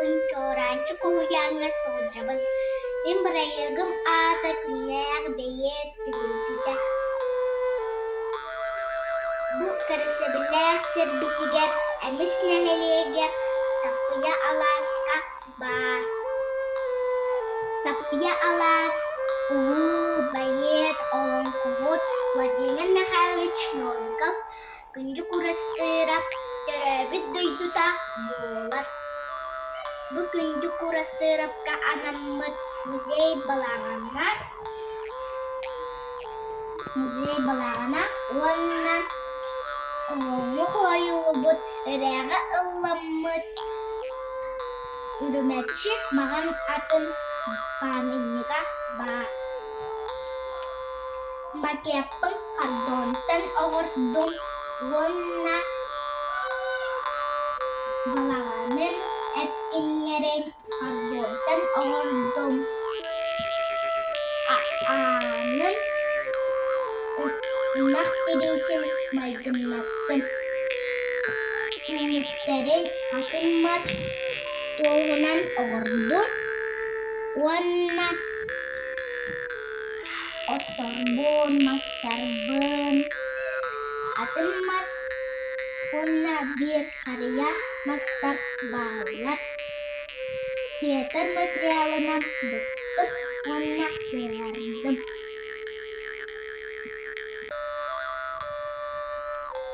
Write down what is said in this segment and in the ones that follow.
Капын Чуораанчык уьуйаанга сылдьабын. Мен бырайыгым аата Куннээх бэйиэт туьулгэтэ. Бу кырысыбылээх сырбитигэр эмис нэһэлиэгэр саппыя алааска баар. Саппыя алаас бэйиэт олонкугут Владимир Михайлович Новиков күндү курастырап төрөбүт дойдута буолар. Бу күндү курастырапка анаммыт музей балагана уонна оңону хойулубут өрээҕэ ылламмыт үрүмэччи маҕан атын паанынньыга баар. Макиаппын кардонтан оҕордум уонна балаганын эркинньэрин кардонтан оҕордум аанын нах киритин майгыннаттым. Күнүктерин катынмас туоһунан оҕордум уонна отторбун мастарбын атынмас уонна биир харыйа мастар баалар. Театр материалынан быстым уонна сыйгардым.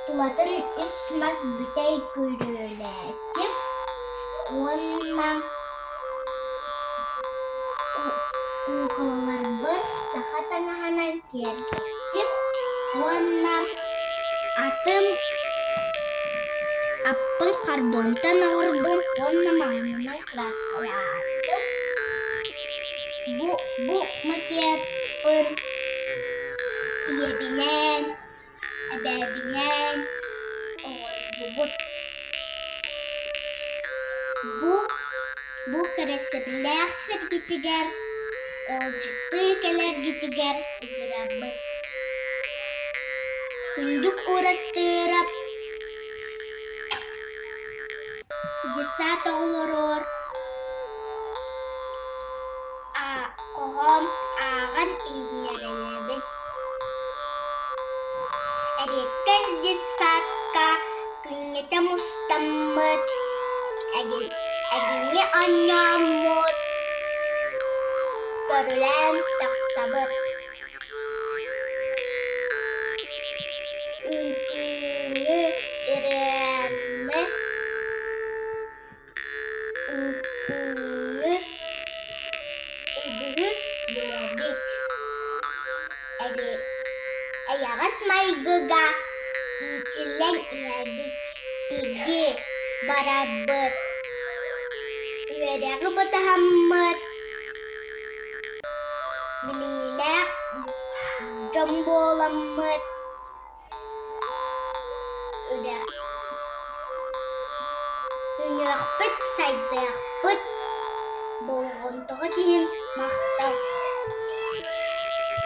Тулатын үс мас бүтэй күрүөлээчим уонна укалаларбын саха таҥаһанан киэрбэттим уонна атым аппын кардонтан оҕордум уонна маҥнынан краскалаардым. Бу макиаппын иэбинэн эбээбинэн оҕордубут. Бу кырысыбылээх сырбитигэр ылдьыттыы кэлэргитигэр ыгырабыт. Күндүк урастыырап детсат оҕолорор коһом ааҕан ииҥнэрэлэбит. Эриэккэс детсатка күннэтэ мустаммыт эгини онньооммут көрүлээн тахсабыт. Үҥкүүҥү ирээҥҥэ үҥкүүҥү үбүһү буэбит. Эйэҕэс майгыга иитиллэн иэбит. Igi барабыт. Үөрэҕи батаһаммыт. Билиилээх дьон буоламмыт. Үҥүөхпүт сайдыахпыт. Болгонтоҕо киһин махтал